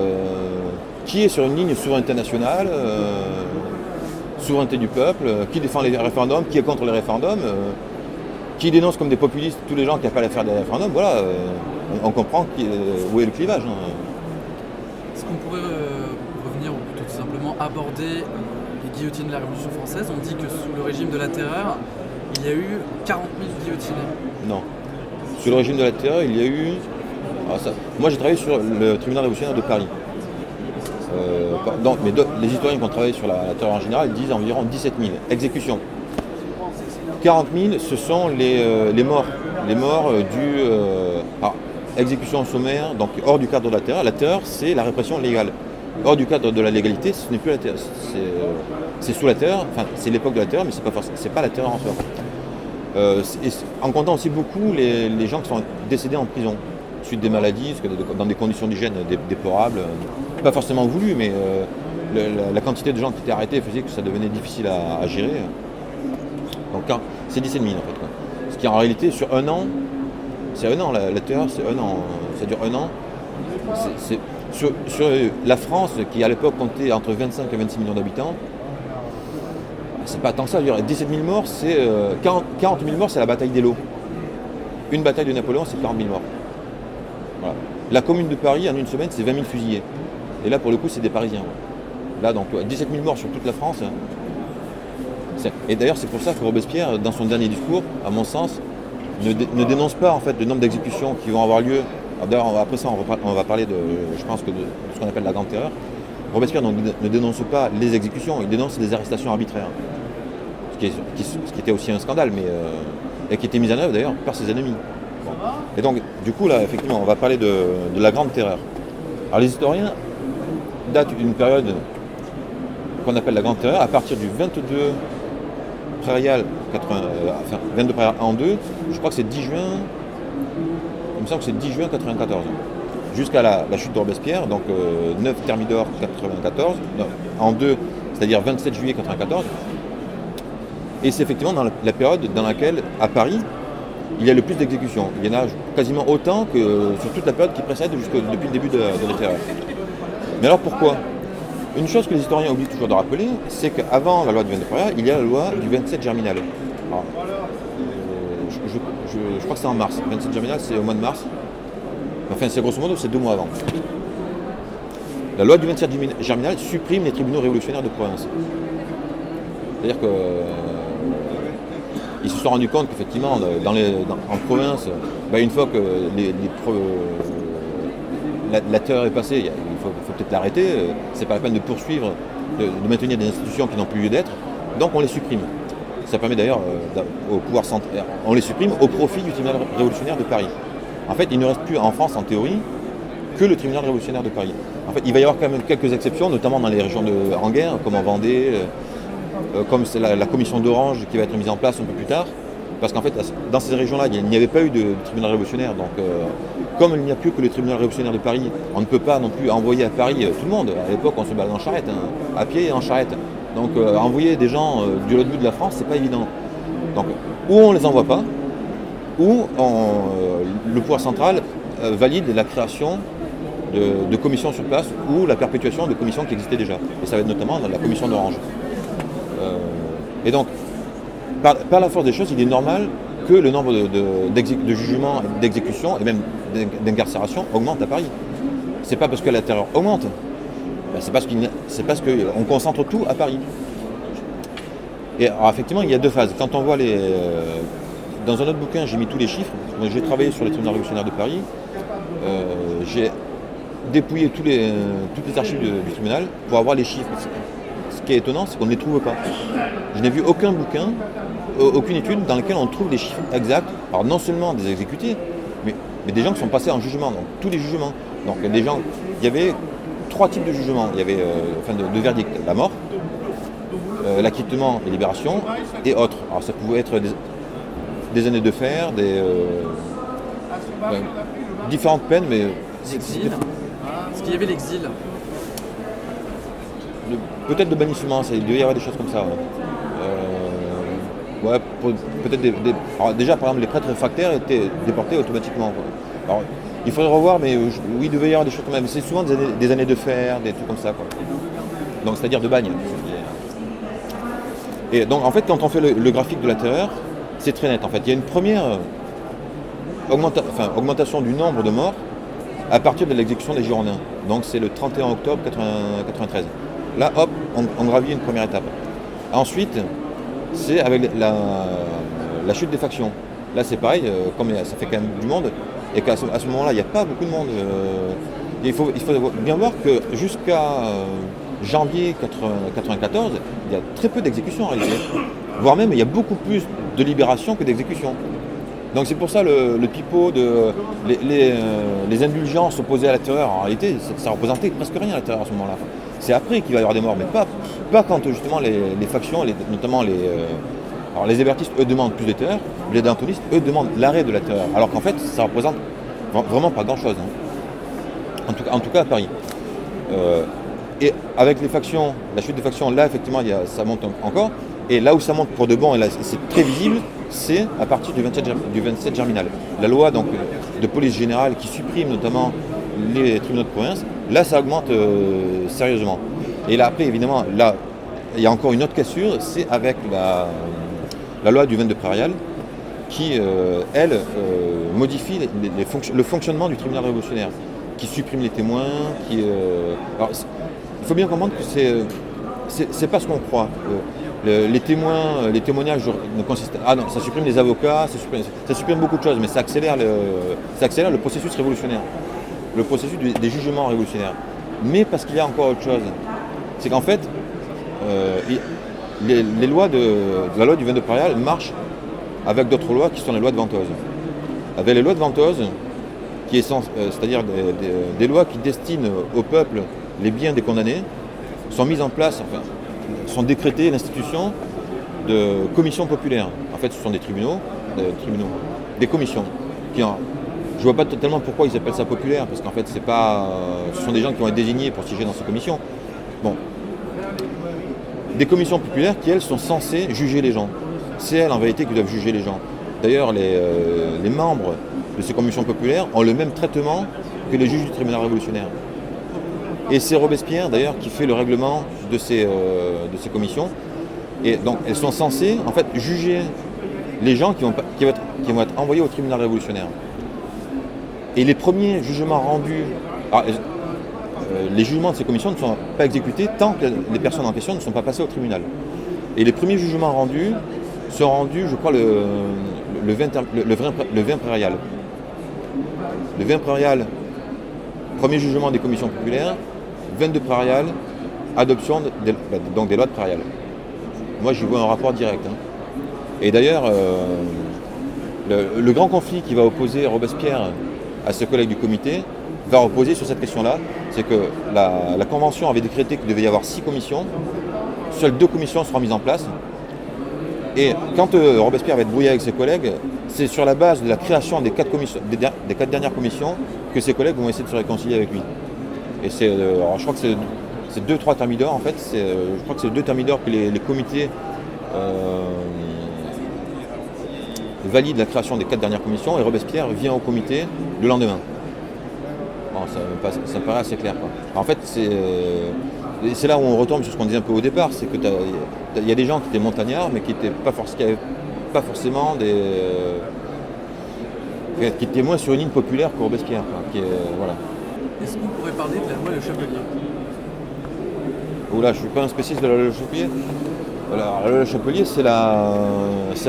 Speaker 2: Qui est sur une ligne souveraineté nationale, souveraineté du peuple, qui défend les référendums, qui est contre les référendums, qui dénonce comme des populistes tous les gens qui appellent à faire des référendums, voilà. On comprend où est le clivage. Hein.
Speaker 1: Est-ce qu'on pourrait revenir, ou plutôt tout simplement aborder les guillotines de la Révolution française? On dit que sous le régime de la Terreur, il y a eu 40 000 guillotinés.
Speaker 2: Non. Sous le régime de la Terreur, il y a eu... moi, j'ai travaillé sur le tribunal révolutionnaire de Paris. Les historiens qui ont travaillé sur la terreur en général disent environ 17 000 exécutions. 40 000, ce sont les morts. Les morts dues à exécution sommaire, donc hors du cadre de la terreur. La terreur, c'est la répression légale. Hors du cadre de la légalité, ce n'est plus la terreur. C'est sous la terreur, enfin c'est l'époque de la terreur, mais c'est pas la terreur en soi. En comptant aussi beaucoup les gens qui sont décédés en prison, suite des maladies, dans des conditions d'hygiène déplorables, pas forcément voulues, mais la quantité de gens qui étaient arrêtés faisait que ça devenait difficile à gérer. Donc c'est 17 000 en fait, quoi. Ce qui en réalité sur un an, c'est un an, la terreur c'est un an, ça dure un an. Sur la France, qui à l'époque comptait entre 25 et 26 millions d'habitants, c'est pas tant que ça. 17 000 morts, c'est 40 000 morts, c'est la bataille d'Eylau. Une bataille de Napoléon, c'est 40 000 morts. Voilà. La Commune de Paris, en une semaine, c'est 20 000 fusillés. Et là, pour le coup, c'est des Parisiens. Là, donc 17 000 morts sur toute la France. Et d'ailleurs, c'est pour ça que Robespierre, dans son dernier discours, à mon sens, ne dénonce pas en fait le nombre d'exécutions qui vont avoir lieu. D'ailleurs, après ça, on va parler de ce qu'on appelle la Grande Terreur. Robespierre ne dénonce pas les exécutions, il dénonce les arrestations arbitraires. Ce qui était aussi un scandale, et qui était mis en œuvre d'ailleurs par ses ennemis. Bon. Et donc, du coup, là, effectivement, on va parler de la Grande Terreur. Alors, les historiens datent d'une période qu'on appelle la Grande Terreur à partir du 22 prairial 22 prairial en 2, je crois que c'est 10 juin. Il me semble que c'est 10 juin 1994, jusqu'à la chute de Robespierre, donc 9 Thermidor 1994, en 2, c'est-à-dire 27 juillet 1994. Et c'est effectivement dans la période dans laquelle, à Paris, il y a le plus d'exécutions. Il y en a quasiment autant que sur toute la période qui précède depuis le début de la terreur. Mais alors pourquoi ? Une chose que les historiens oublient toujours de rappeler, c'est qu'avant la loi du 22 prairial, il y a la loi du 27 germinal. Alors, je crois que c'est en mars. 27 germinal, c'est au mois de mars. Enfin, c'est grosso modo, c'est 2 mois avant. La loi du 27 germinal supprime les tribunaux révolutionnaires de province. C'est-à-dire qu'ils se sont rendus compte qu'effectivement, en province, une fois que la terreur est passée, il faut peut-être l'arrêter. C'est pas la peine de poursuivre, de maintenir des institutions qui n'ont plus lieu d'être. Donc on les supprime. Ça permet d'ailleurs au pouvoir central, on les supprime au profit du tribunal révolutionnaire de Paris. En fait, il ne reste plus en France, en théorie, que le tribunal révolutionnaire de Paris. En fait, il va y avoir quand même quelques exceptions, notamment dans les régions en guerre, comme en Vendée, comme c'est la commission d'Orange qui va être mise en place un peu plus tard. Parce qu'en fait, dans ces régions-là, il n'y avait pas eu de tribunal révolutionnaire. Donc, comme il n'y a plus que le tribunal révolutionnaire de Paris, on ne peut pas non plus envoyer à Paris tout le monde. À l'époque, on se baladait en charrette, à pied et en charrette. Donc, envoyer des gens du l'autre bout de la France, c'est pas évident. Donc, ou on les envoie pas, ou le pouvoir central valide la création de commissions sur place ou la perpétuation de commissions qui existaient déjà. Et ça va être notamment la commission d'Orange. Et donc, par la force des choses, il est normal que le nombre de jugements, d'exécutions et même d'incarcérations augmente à Paris. C'est pas parce que la terreur augmente, c'est parce qu'on concentre tout à Paris. Et alors, effectivement, il y a 2 phases. Quand on voit dans un autre bouquin, j'ai mis tous les chiffres. J'ai travaillé sur les tribunaux révolutionnaires de Paris. J'ai dépouillé toutes les archives du tribunal pour avoir les chiffres. Ce qui est étonnant, c'est qu'on ne les trouve pas. Je n'ai vu aucun bouquin, aucune étude dans laquelle on trouve des chiffres exacts. Alors non seulement des exécutés, mais des gens qui sont passés en jugement, donc tous les jugements. Donc il y avait 3 types de jugements. Il y avait de verdicts, la mort, l'acquittement et libération, et autres. Alors ça pouvait être des années de fer, différentes peines, mais...
Speaker 1: L'exil. Est-ce qu'il y avait l'exil ?
Speaker 2: Peut-être le bannissement, il devait y avoir des choses comme ça. Peut-être alors déjà, par exemple, les prêtres réfractaires étaient déportés automatiquement. Alors, il faudrait revoir, mais oui, il devait y avoir des choses comme ça. Mais c'est souvent des années de fer, des trucs comme ça, quoi. Donc, c'est-à-dire de bagne. Et donc, en fait, quand on fait le graphique de la terreur, c'est très net. En fait, il y a une première augmentation du nombre de morts à partir de l'exécution des Girondins. Donc, c'est le 31 octobre 1993. Là, hop, on gravit une première étape. Ensuite, c'est avec la chute des factions. Là, c'est pareil, comme ça fait quand même du monde, et qu'à ce moment-là, il n'y a pas beaucoup de monde. il faut bien voir que jusqu'à janvier 1994, il y a très peu d'exécutions en réalité. Voire même, il y a beaucoup plus de libérations que d'exécutions. Donc c'est pour ça le pipeau les indulgences opposées à la terreur, en réalité, ça représentait presque rien la terreur à ce moment-là. C'est après qu'il va y avoir des morts, mais pas quand justement les factions, notamment alors les hébertistes, eux, demandent plus de terreur, les dantonistes, eux, demandent l'arrêt de la terreur. Alors qu'en fait, ça représente vraiment pas grand-chose. Hein. En tout cas à Paris. Et avec les factions, la chute des factions, là, effectivement, ça monte encore. Et là où ça monte pour de bon, et là c'est très visible, c'est à partir du 27 Germinal. La loi donc, de police générale qui supprime notamment les tribunaux de province, là ça augmente sérieusement. Et là après, évidemment, là, il y a encore une autre cassure, c'est avec la loi du 22 Prairial qui, elle, modifie le fonctionnement du tribunal révolutionnaire, qui supprime les témoins, alors, il faut bien comprendre que c'est pas ce qu'on croit. Les témoignages ne consistent... Ah non, ça supprime les avocats, ça supprime beaucoup de choses, mais ça accélère le processus révolutionnaire, le processus des jugements révolutionnaires. Mais parce qu'il y a encore autre chose, c'est qu'en fait, les lois la loi du 22 Prairial marchent avec d'autres lois qui sont les lois de Ventose. Avec les lois de Ventose, c'est-à-dire des lois qui destinent au peuple les biens des condamnés, sont mises en place, sont décrétées l'institution de commissions populaires. En fait, ce sont des tribunaux, des commissions. Je ne vois pas totalement pourquoi ils appellent ça populaire, parce qu'en fait, ce sont des gens qui vont être désignés pour siéger dans ces commissions. Bon. Des commissions populaires qui, elles, sont censées juger les gens. C'est elles, en vérité, qui doivent juger les gens. D'ailleurs, les membres de ces commissions populaires ont le même traitement que les juges du tribunal révolutionnaire. Et c'est Robespierre, d'ailleurs, qui fait le règlement de ces commissions. Et donc, elles sont censées, en fait, juger les gens qui vont être envoyés au tribunal révolutionnaire. Et les premiers jugements rendus... Alors, les jugements de ces commissions ne sont pas exécutés tant que les personnes en question ne sont pas passées au tribunal. Et les premiers jugements rendus sont rendus, je crois, le 20 Prairial. Le 20 Prairial, premier jugement des commissions populaires, 22 Prairial, adoption des lois de Prairial. Moi, j'y vois un rapport direct. Hein. Et d'ailleurs, le grand conflit qui va opposer Robespierre à ses collègues du comité va reposer sur cette question-là. C'est que la Convention avait décrété qu'il devait y avoir 6 commissions. Seules 2 commissions seront mises en place. Et quand Robespierre va être brouillé avec ses collègues, c'est sur la base de la création des 4 dernières commissions que ses collègues vont essayer de se réconcilier avec lui. Et je crois que c'est 2-3 thermidors en fait. Je crois que c'est 2 thermidors que les comités valident la création des 4 dernières commissions et Robespierre vient au comité le lendemain. Bon, ça me paraît assez clair, quoi. En fait, c'est là où on retombe sur ce qu'on disait un peu au départ, c'est que il y a des gens qui étaient montagnards, mais qui n'avaient pas forcément qui étaient moins sur une ligne populaire que Robespierre. Voilà.
Speaker 1: Est-ce qu'on pourrait parler de la loi Le Chapelier ?
Speaker 2: Oula, je ne suis pas un spécialiste de la loi Le Chapelier. Alors, la loi Le Chapelier, c'est la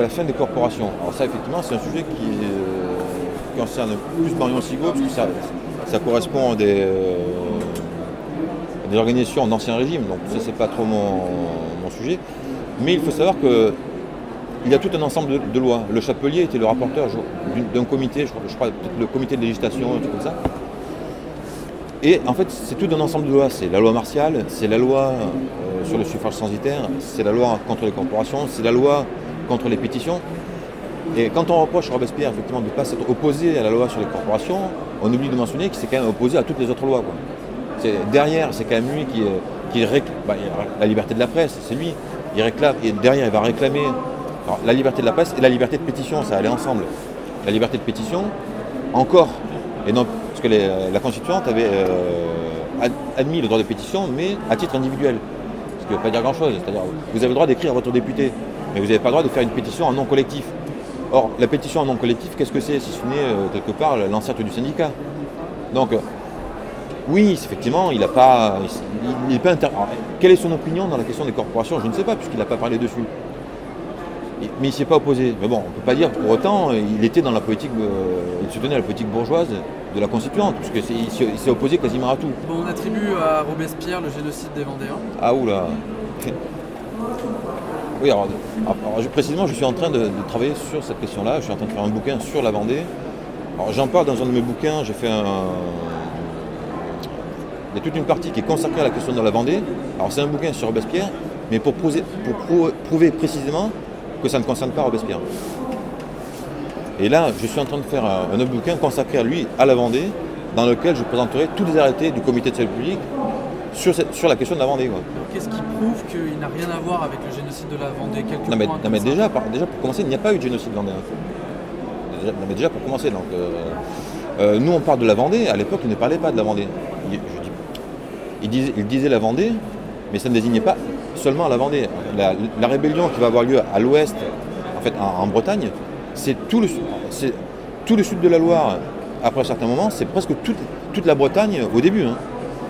Speaker 2: fin des corporations. Alors ça, effectivement, c'est un sujet qui concerne plus Marion Sigaud, parce que ça correspond à des organisations d'ancien régime, donc ça c'est pas trop mon sujet. Mais il faut savoir qu'il y a tout un ensemble de lois. Le Chapelier était le rapporteur d'un comité, je crois peut-être le comité de législation, un truc comme ça. Et en fait c'est tout un ensemble de lois. C'est la loi martiale, c'est la loi sur le suffrage censitaire, c'est la loi contre les corporations, c'est la loi contre les pétitions. Et quand on reproche à Robespierre effectivement de ne pas s'être opposé à la loi sur les corporations, on oublie de mentionner qu'il s'est quand même opposé à toutes les autres lois, quoi. Derrière, c'est quand même lui qui réclame la liberté de la presse, c'est lui. Il réclame, et derrière, il va réclamer la liberté de la presse et la liberté de pétition, ça allait ensemble. La liberté de pétition, encore, et non, parce que la Constituante avait admis le droit de pétition, mais à titre individuel. Ce qui ne veut pas dire grand-chose. C'est-à-dire, vous avez le droit d'écrire à votre député, mais vous n'avez pas le droit de faire une pétition en non collectif. Or, la pétition en non collectif, qu'est-ce que c'est si ce n'est quelque part l'ancêtre du syndicat? Donc, oui, effectivement, il n'est pas quelle est son opinion dans la question des corporations? Je ne sais pas, puisqu'il n'a pas parlé dessus. Mais il ne s'y est pas opposé. Mais bon, on ne peut pas dire que pour autant, il était dans la politique, il soutenait la politique bourgeoise de la Constituante, puisqu'il s'est opposé quasiment à tout.
Speaker 1: Bon, on attribue à Robespierre le génocide des Vendéens.
Speaker 2: Ah oula. Oui, précisément, je suis en train de travailler sur cette question-là. Je suis en train de faire un bouquin sur la Vendée. Alors, j'en parle dans un de mes bouquins. J'ai fait il y a toute une partie qui est consacrée à la question de la Vendée. Alors, c'est un bouquin sur Robespierre, mais pour prouver précisément que ça ne concerne pas Robespierre. Et là, je suis en train de faire un autre bouquin consacré à lui, à la Vendée, dans lequel je présenterai tous les arrêtés du comité de salut public sur la question de la Vendée. Quoi.
Speaker 1: Qu'est-ce qui prouve qu'il n'a rien à voir avec le génocide de la Vendée?
Speaker 2: Non, mais déjà, pour commencer, il n'y a pas eu de génocide vendéen. Déjà pour commencer. Donc, nous, on parle de la Vendée. À l'époque, il ne parlait pas de la Vendée. Il disait la Vendée, mais ça ne désignait pas seulement la Vendée. La rébellion qui va avoir lieu à l'ouest, en fait, en Bretagne, c'est tout le sud de la Loire. Après un certain moment, c'est presque toute la Bretagne au début. Hein.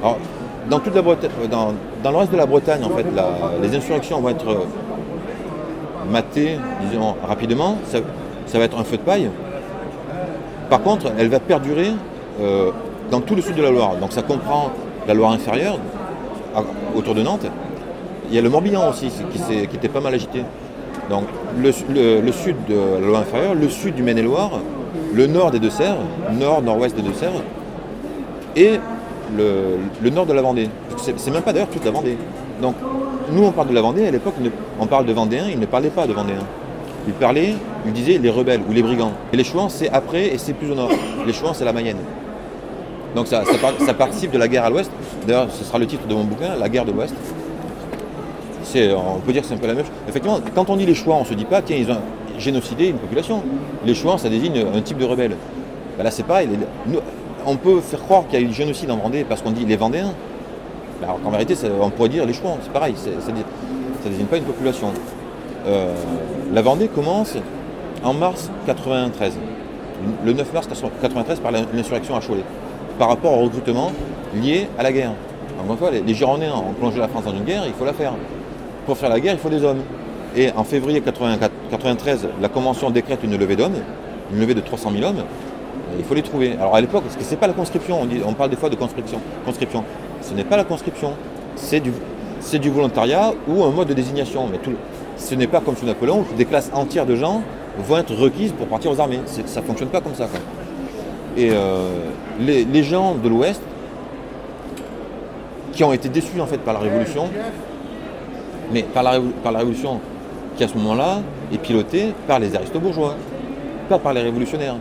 Speaker 2: Alors, dans le reste de la Bretagne, en fait, les insurrections vont être matées, disons, rapidement. Ça va être un feu de paille. Par contre, elle va perdurer dans tout le sud de la Loire. Donc ça comprend la Loire inférieure, autour de Nantes. Il y a le Morbihan aussi, qui était pas mal agité. Donc le sud de la Loire inférieure, le sud du Maine-et-Loire, le nord des Deux-Sèvres, nord-nord-ouest des Deux-Sèvres, et le nord de la Vendée. C'est même pas d'ailleurs toute la Vendée. Donc nous on parle de la Vendée, à l'époque on parle de Vendéens, ils ne parlaient pas de Vendéens. Ils disaient les rebelles ou les brigands. Et les Chouans c'est après et c'est plus au nord. Les Chouans c'est la Mayenne. Donc ça participe de la guerre à l'ouest. D'ailleurs ce sera le titre de mon bouquin, La guerre de l'ouest. On peut dire que c'est un peu la même chose. Effectivement, quand on dit les Chouans, on ne se dit pas tiens ils ont génocidé une population. Les Chouans ça désigne un type de rebelle. Ben là c'est pareil. On peut faire croire qu'il y a eu du génocide en Vendée parce qu'on dit les Vendéens. Alors qu'en vérité, on pourrait dire les Chouans, c'est pareil, ça ne désigne pas une population. La Vendée commence en mars 93, le 9 mars 93 par l'insurrection à Cholet, par rapport au recrutement lié à la guerre. Encore une fois, les Girondins ont plongé la France dans une guerre, il faut la faire. Pour faire la guerre, il faut des hommes. Et en février 93, la Convention décrète une levée d'hommes, une levée de 300 000 hommes. Il faut les trouver. Alors à l'époque, parce que c'est pas la conscription, on parle des fois de conscription. Ce n'est pas la conscription, c'est du volontariat ou un mode de désignation. Mais ce n'est pas comme sous Napoléon où des classes entières de gens vont être requises pour partir aux armées. Ça ne fonctionne pas comme ça. Quoi. Et les gens de l'Ouest qui ont été déçus en fait par la Révolution, mais par la Révolution qui à ce moment-là est pilotée par les aristo-bourgeois, pas par les révolutionnaires,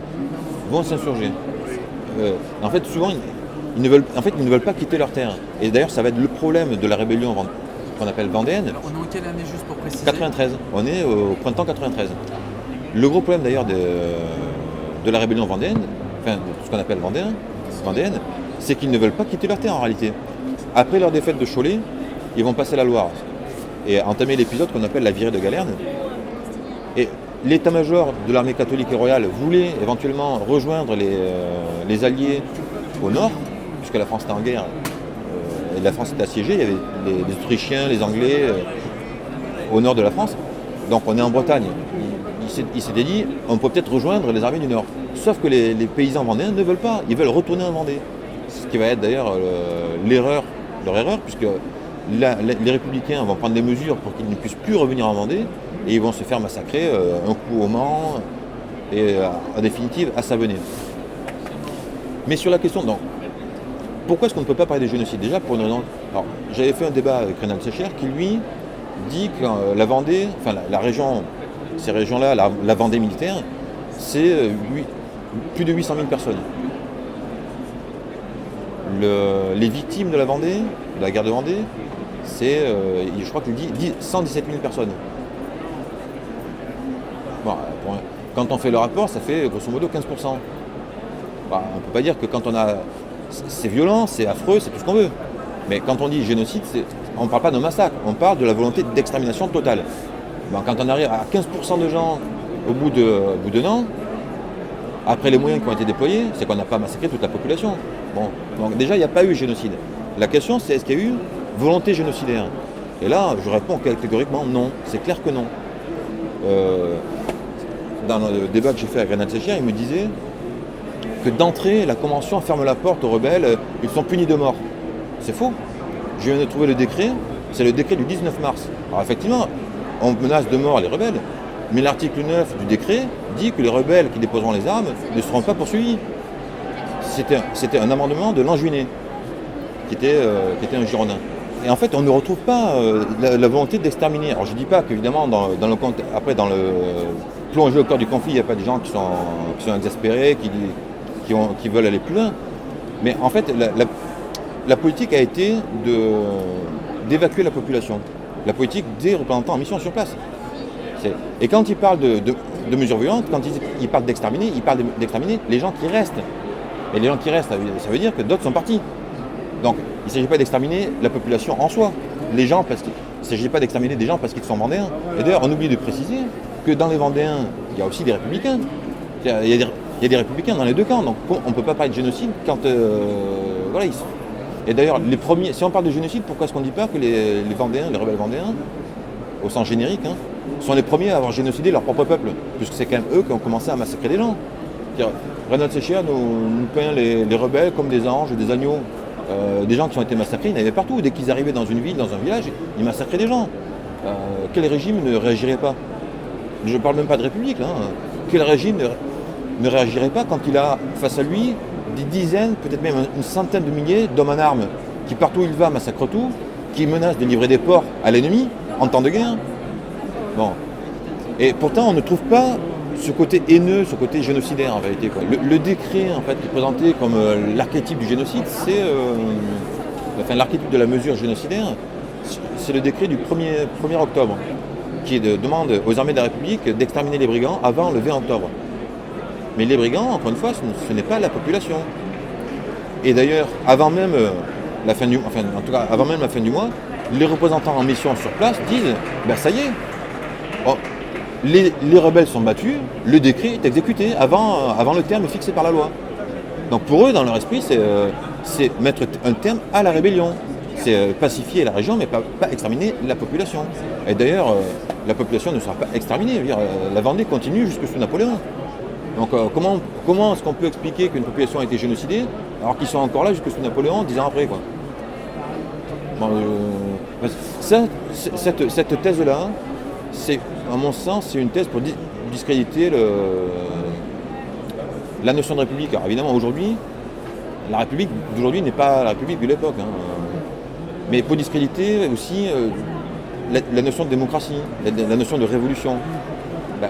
Speaker 2: vont s'insurger. En fait, souvent, ils ne veulent pas quitter leur terre. Et d'ailleurs, ça va être le problème de la rébellion qu'on appelle vendéenne.
Speaker 1: Alors, on est en quelle année juste pour préciser?
Speaker 2: 93. On est au printemps 93. Le gros problème d'ailleurs de la rébellion vendéenne, enfin de ce qu'on appelle vendéenne, c'est qu'ils ne veulent pas quitter leur terre en réalité. Après leur défaite de Cholet, ils vont passer la Loire et entamer l'épisode qu'on appelle la virée de Galerne. Et l'état-major de l'armée catholique et royale voulait éventuellement rejoindre les alliés au nord, puisque la France était en guerre et la France était assiégée. Il y avait les Autrichiens, les Anglais au nord de la France. Donc on est en Bretagne. Il s'était dit, on peut peut-être rejoindre les armées du nord. Sauf que les paysans vendéens ne veulent pas. Ils veulent retourner en Vendée. Ce qui va être d'ailleurs leur erreur, puisque les républicains vont prendre des mesures pour qu'ils ne puissent plus revenir en Vendée. Et ils vont se faire massacrer un coup au Mans et en définitive à Savenay. Mais sur la question, donc, pourquoi est-ce qu'on ne peut pas parler de génocide? Déjà pour une raison. Alors, j'avais fait un débat avec Renan Secher qui lui dit que la Vendée, enfin la région, ces régions-là, la Vendée militaire, c'est plus de 800 000 personnes. Les victimes de la Vendée, de la guerre de Vendée, c'est, je crois qu'il dit 117 000 personnes. Bon, quand on fait le rapport, ça fait grosso modo 15%. On ne peut pas dire que quand on a... C'est violent, c'est affreux, c'est tout ce qu'on veut. Mais quand on dit génocide, on ne parle pas d'un massacre, on parle de la volonté d'extermination totale. Bon, quand on arrive à 15% de gens au bout d'un an, après les moyens qui ont été déployés, c'est qu'on n'a pas massacré toute la population. Bon, donc déjà, il n'y a pas eu génocide. La question, c'est est-ce qu'il y a eu volonté génocidaire? Et là, je réponds catégoriquement non. C'est clair que non. dans le débat que j'ai fait avec Renat Séchia, il me disait que d'entrée, la Convention ferme la porte aux rebelles, ils sont punis de mort. C'est faux. Je viens de trouver le décret, c'est le décret du 19 mars. Alors effectivement, on menace de mort les rebelles, mais l'article 9 du décret dit que les rebelles qui déposeront les armes ne seront pas poursuivis. C'était un amendement de Lanjuiné, qui était un Girondin. Et en fait, on ne retrouve pas la volonté d'exterminer. Alors je ne dis pas qu'évidemment, dans le plongé au cœur du conflit, il n'y a pas des gens qui sont exaspérés, qui veulent aller plus loin. Mais en fait, la politique a été d'évacuer la population. La politique des représentants en mission sur place. Et quand ils parlent de mesures violentes, quand ils parlent d'exterminer, ils parlent d'exterminer les gens qui restent. Et les gens qui restent, ça veut dire que d'autres sont partis. Donc, il ne s'agit pas d'exterminer la population en soi. Il ne s'agit pas d'exterminer des gens parce qu'ils sont vendéens. Et d'ailleurs, on oublie de préciser que dans les Vendéens, il y a aussi des républicains. Il y a des républicains dans les deux camps. Donc, on ne peut pas parler de génocide quand... voilà, et d'ailleurs, si on parle de génocide, pourquoi est-ce qu'on ne dit pas que les Vendéens, les rebelles vendéens, au sens générique, sont les premiers à avoir génocidé leur propre peuple, puisque c'est quand même eux qui ont commencé à massacrer les gens. Renat Séchia nous peint les rebelles comme des anges, des agneaux, des gens qui ont été massacrés, il y en avait partout. Dès qu'ils arrivaient dans une ville, dans un village, ils massacraient des gens. Quel régime ne réagirait pas? Je ne parle même pas de république, là. Quel régime ne réagirait pas quand il a face à lui des dizaines, peut-être même une centaine de milliers d'hommes en armes, qui partout où il va massacrent tout, qui menacent de livrer des ports à l'ennemi en temps de guerre. Bon. Et pourtant, on ne trouve pas ce côté haineux, ce côté génocidaire en vérité, quoi. Le décret en fait, qui est présenté comme l'archétype du génocide, c'est l'archétype de la mesure génocidaire, c'est le décret du 1er octobre, qui demande aux armées de la République d'exterminer les brigands avant le 20 octobre. Mais les brigands, encore une fois, ce n'est pas la population. Et d'ailleurs, avant même la fin du mois, les représentants en mission sur place disent ça y est, les rebelles sont battus, le décret est exécuté avant le terme fixé par la loi. Donc pour eux, dans leur esprit, c'est mettre un terme à la rébellion. C'est pacifier la région, mais pas exterminer la population. Et d'ailleurs, la population ne sera pas exterminée. Je veux dire, la Vendée continue jusque sous Napoléon. Donc comment est-ce qu'on peut expliquer qu'une population a été génocidée alors qu'ils sont encore là jusque sous Napoléon 10 ans après, quoi. Bon, cette thèse-là, à mon sens, c'est une thèse pour discréditer la notion de République. Alors évidemment, aujourd'hui, la République d'aujourd'hui n'est pas la République de l'époque. Mais pour discréditer aussi la notion de démocratie, la notion de révolution.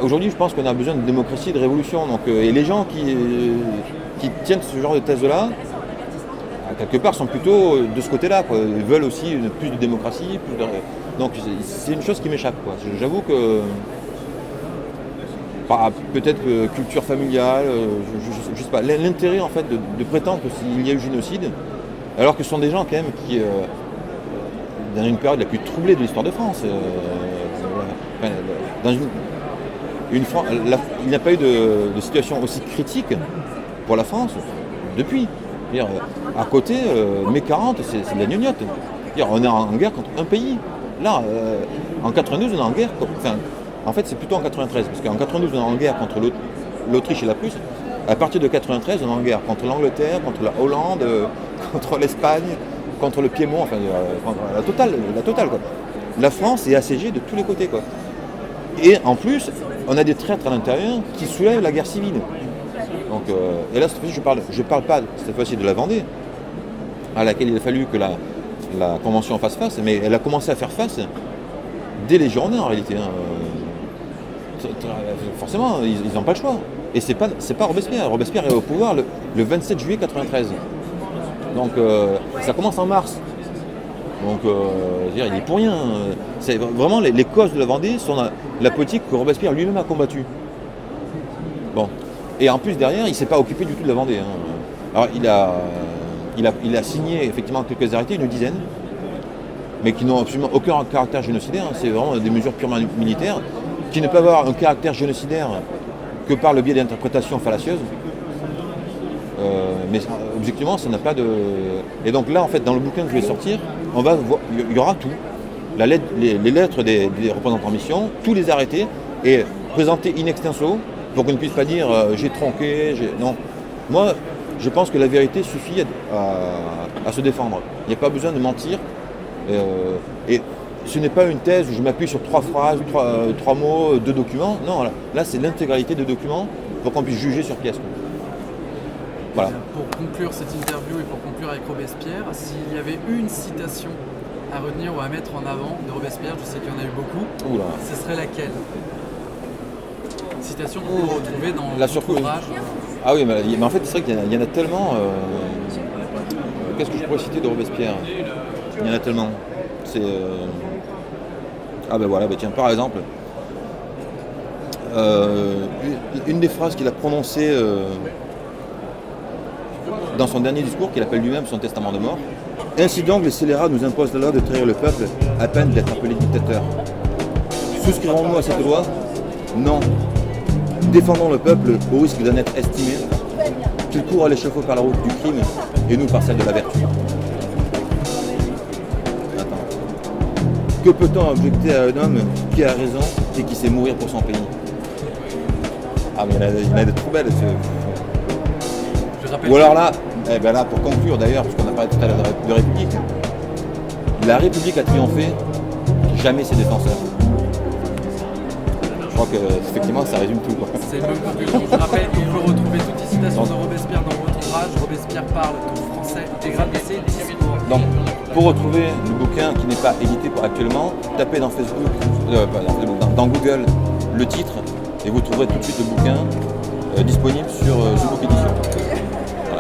Speaker 2: Aujourd'hui, je pense qu'on a besoin de démocratie et de révolution. Donc, et les gens qui tiennent ce genre de thèse-là, quelque part, sont plutôt de ce côté-là, quoi. Ils veulent aussi plus de démocratie, donc c'est une chose qui m'échappe, quoi. J'avoue que peut-être que culture familiale, je sais pas, l'intérêt en fait de prétendre qu'il y a eu génocide, alors que ce sont des gens quand même qui, dans une période la plus troublée de l'histoire de France, il n'y a pas eu de situation aussi critique pour la France depuis. À côté, mai 40, c'est de la gnognotte. On est en guerre contre un pays. Là, en 92, on est en guerre. En fait, c'est plutôt en 93, parce qu'en 92, on est en guerre contre l'Autriche et la Prusse. À partir de 93, on est en guerre contre l'Angleterre, contre la Hollande, contre l'Espagne, contre le Piémont, la totale, quoi. La France est assiégée de tous les côtés, quoi. Et en plus, on a des traîtres à l'intérieur qui soulèvent la guerre civile. Donc, et là, cette fois-ci, je parle pas cette fois-ci de la Vendée, à laquelle il a fallu que la Convention fasse face, mais elle a commencé à faire face dès les Girondins en réalité. Forcément, ils n'ont pas le choix. Et c'est pas Robespierre. Robespierre est au pouvoir le 27 juillet 93. Donc ça commence en mars. Donc il est pour rien. C'est vraiment les causes de la Vendée sont la politique que Robespierre lui-même a combattue. Bon. Et en plus derrière, il ne s'est pas occupé du tout de la Vendée. Alors il a signé effectivement quelques arrêtés, une dizaine, mais qui n'ont absolument aucun caractère génocidaire. C'est vraiment des mesures purement militaires qui ne peuvent avoir un caractère génocidaire que par le biais d'interprétations fallacieuses. Mais objectivement, ça n'a pas de... Et donc là, en fait, dans le bouquin que je vais sortir, on va voir, il y aura tout. Les lettres des représentants en mission, tous les arrêtés, et présenter in extenso pour qu'on ne puisse pas dire j'ai tronqué, non. Moi, je pense que la vérité suffit à se défendre. Il n'y a pas besoin de mentir. Et ce n'est pas une thèse où je m'appuie sur 3 phrases, 3 mots, 2 documents. Non, là c'est l'intégralité des documents pour qu'on puisse juger sur pièce. Voilà.
Speaker 1: Pour conclure cette interview et pour conclure avec Robespierre, s'il y avait une citation à retenir ou à mettre en avant de Robespierre, je sais qu'il y en a eu beaucoup,
Speaker 2: Oula.
Speaker 1: ce serait laquelle? Citation qu'on peut retrouver dans
Speaker 2: La
Speaker 1: votre ouvrage.
Speaker 2: Ah oui, mais en fait, c'est vrai qu'il y en a tellement. Qu'est-ce que je pourrais citer de Robespierre? Il y en a tellement. C'est. Ah ben voilà, tiens, par exemple, une des phrases qu'il a prononcées dans son dernier discours, qu'il appelle lui-même son testament de mort. Ainsi donc, les scélérats nous imposent la loi de trahir le peuple à peine d'être appelés dictateurs. Souscrirons-nous à cette loi? Non. Défendons le peuple au risque d'en être estimé, qu'il court à l'échafaud par la route du crime et nous par celle de la vertu. Attends. Que peut-on objecter à un homme qui a raison et qui sait mourir pour son pays? Ah mais il y en a des trop belles. Ou alors là, là, pour conclure d'ailleurs, parce qu'on a parlé tout à l'heure de République, la République a triomphé, jamais ses défenseurs. Je crois que effectivement ça résume tout.
Speaker 1: C'est une bonne conclusion. Je rappelle qu'on peut retrouver toutes les citations de Robespierre dans votre ouvrage. Robespierre parle tout français intégral de ses discours.
Speaker 2: Donc, pour retrouver le bouquin qui n'est pas édité actuellement, tapez dans Facebook, dans Google le titre et vous trouverez tout de suite le bouquin disponible sur The Book Edition.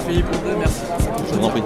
Speaker 1: Philippe Blondet, merci.
Speaker 2: Je vous en prie.